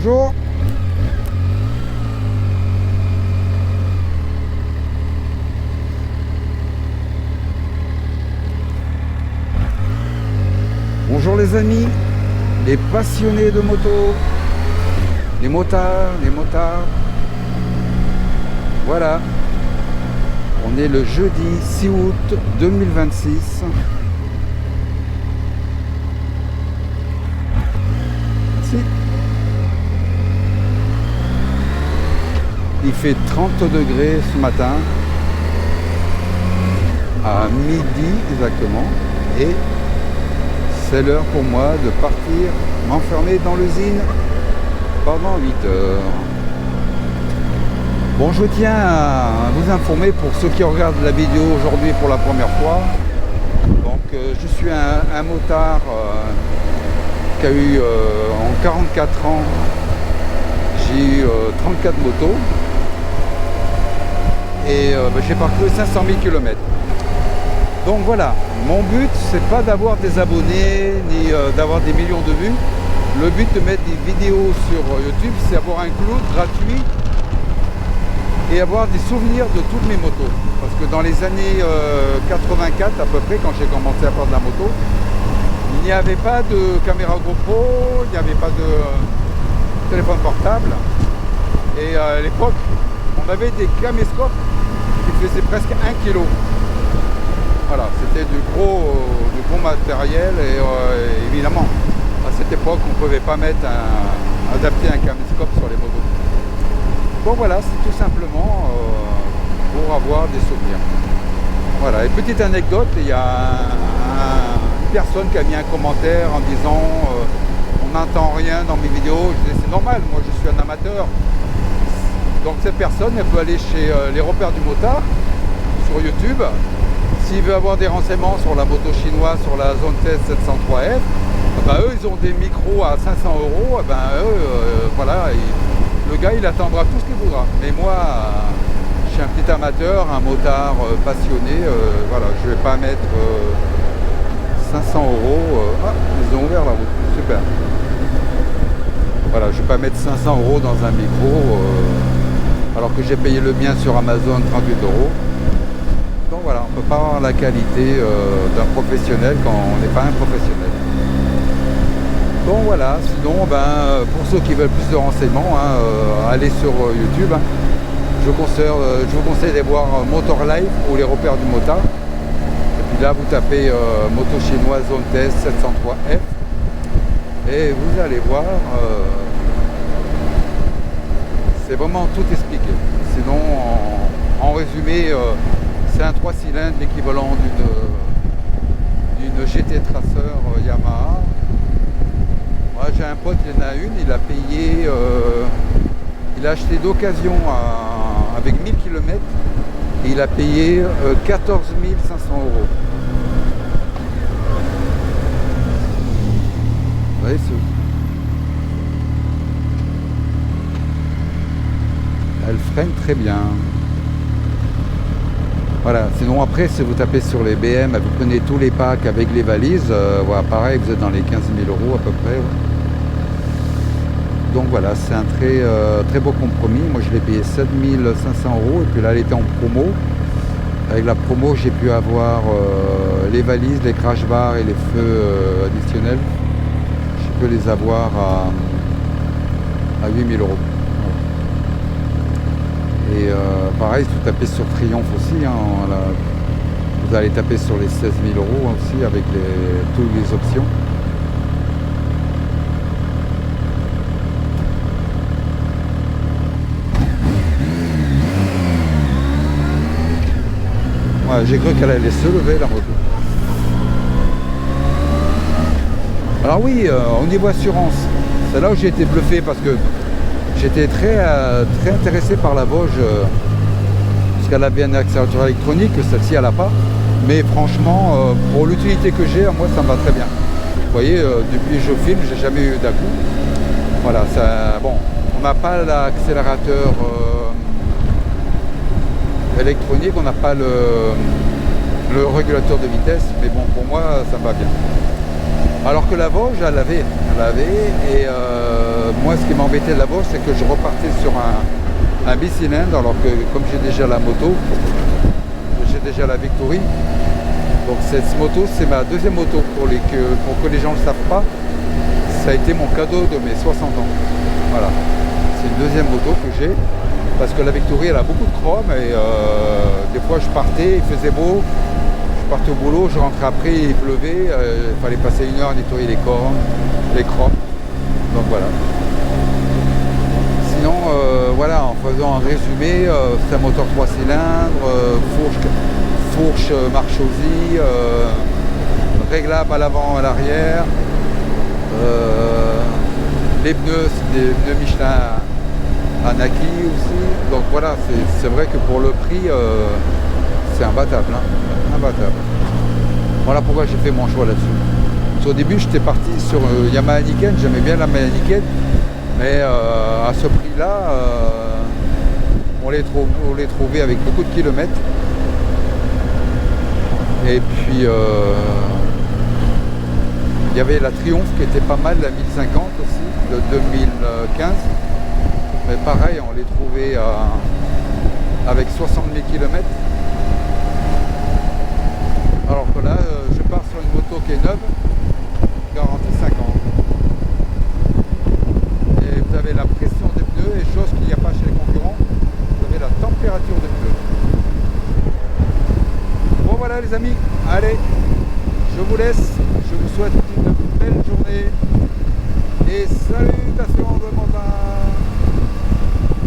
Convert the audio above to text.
Bonjour. Bonjour les amis, les passionnés de moto, les motards, les motards. Voilà, on est le jeudi 6 août 2026. Merci. Il fait 30 degrés ce matin, à midi exactement, et c'est l'heure pour moi de partir m'enfermer dans l'usine pendant 8 heures. Bon, je tiens à vous informer pour ceux qui regardent la vidéo aujourd'hui pour la première fois. Donc, je suis un motard qui a eu en 44 ans, j'ai eu 34 motos et j'ai parcouru 500 000 km. Donc voilà, mon but c'est pas d'avoir des abonnés ni d'avoir des millions de vues. Le but de mettre des vidéos sur YouTube, c'est avoir un cloud gratuit et avoir des souvenirs de toutes mes motos. Parce que dans les années 84 à peu près, quand j'ai commencé à faire de la moto, il n'y avait pas de caméra GoPro, il n'y avait pas de téléphone portable. Et à l'époque, on avait des caméscopes qui faisaient presque 1 kg. Voilà, c'était du gros matériel et évidemment, à cette époque, on ne pouvait pas adapter un caméscope sur les motos. Donc voilà, c'est tout simplement pour avoir des souvenirs. Voilà, et petite anecdote, il y a une personne qui a mis un commentaire en disant on n'entend rien dans mes vidéos. Je dis c'est normal, moi je suis un amateur. Donc cette personne, elle peut aller chez les repères du motard sur YouTube. S'il veut avoir des renseignements sur la moto chinoise, sur la zone test 703F, eux ils ont des micros à 500 €, voilà, le gars il attendra tout ce qu'il voudra. Mais moi, je suis un petit amateur, un motard passionné, voilà, je vais pas mettre 500 €. Ils ont ouvert la route, super. Voilà, je vais pas mettre 500 € dans un micro, alors que j'ai payé le mien sur Amazon 38 €. Donc voilà, on ne peut pas avoir la qualité d'un professionnel quand on n'est pas un professionnel. Donc voilà, sinon pour ceux qui veulent plus de renseignements, allez sur YouTube. Je vous conseille d'aller voir Motor Life ou les repères du motard. Et puis là vous tapez moto chinoise zone test 703F et vous allez voir, c'est vraiment tout expliqué. Sinon en résumé, c'est un 3 cylindres, l'équivalent d'une GT Tracer Yamaha. Moi, j'ai un pote, il en a une, il a payé, il a acheté d'occasion avec 1000 km et il a payé 14 500 €. Vous voyez, elle freine très bien. Voilà, sinon après si vous tapez sur les BM, vous prenez tous les packs avec les valises, voilà, pareil, vous êtes dans les 15 000 € à peu près. Ouais. Donc voilà, c'est un très beau compromis. Moi je l'ai payé 7 500 € et puis là elle était en promo. Avec la promo j'ai pu avoir les valises, les crash bars et les feux additionnels. Je peux les avoir à 8 000 €. Et pareil, si vous tapez sur Triomphe aussi, vous allez taper sur les 16 000 € aussi avec toutes les options. Ouais, j'ai cru qu'elle allait se lever la moto. Alors oui, au niveau assurance, c'est là où j'ai été bluffé parce que j'étais très intéressé par la Vosges parce qu'elle avait un accélérateur électronique que celle-ci elle n'a pas. Mais franchement, pour l'utilité que j'ai, moi ça me va très bien. Vous voyez, depuis que je filme, j'ai jamais eu d'à-coup. Voilà, ça, bon, on n'a pas l'accélérateur électronique, on n'a pas le régulateur de vitesse, mais bon, pour moi, ça me va bien. Alors que la Vosges, elle l'avait, et moi ce qui m'embêtait d'abord c'est que je repartais sur un bicylindre alors que comme j'ai déjà la moto, j'ai déjà la Victory. Donc cette moto c'est ma deuxième moto pour que les gens ne le savent pas. Ça a été mon cadeau de mes 60 ans. Voilà. C'est une deuxième moto que j'ai. Parce que la Victory elle a beaucoup de chrome et des fois je partais, il faisait beau. Je partais au boulot, je rentrais après, il pleuvait. Il fallait passer 1 heure à nettoyer les cornes, les chromes. Donc voilà. Sinon, voilà, en faisant un résumé, c'est un moteur 3 cylindres, fourche Marchausi, réglable à l'avant et à l'arrière. Les pneus, c'est des pneus Michelin Anaki aussi. Donc voilà, c'est vrai que pour le prix, c'est imbattable. Hein, imbattable. Voilà pourquoi j'ai fait mon choix là-dessus. Au début, j'étais parti sur Yamaha Niken, j'aimais bien la Yamaha Niken, mais à ce prix-là, on les trouvait avec beaucoup de kilomètres. Et puis, il y avait la Triumph qui était pas mal, la 1050 aussi, de 2015. Mais pareil, on les trouvait avec 60 000 km. Alors que là, je pars sur une moto qui est neuve, garantie 5 ans. Et vous avez la pression des pneus, et chose qu'il n'y a pas chez les concurrents, vous avez la température des pneus. Bon voilà les amis, allez, je vous laisse, je vous souhaite une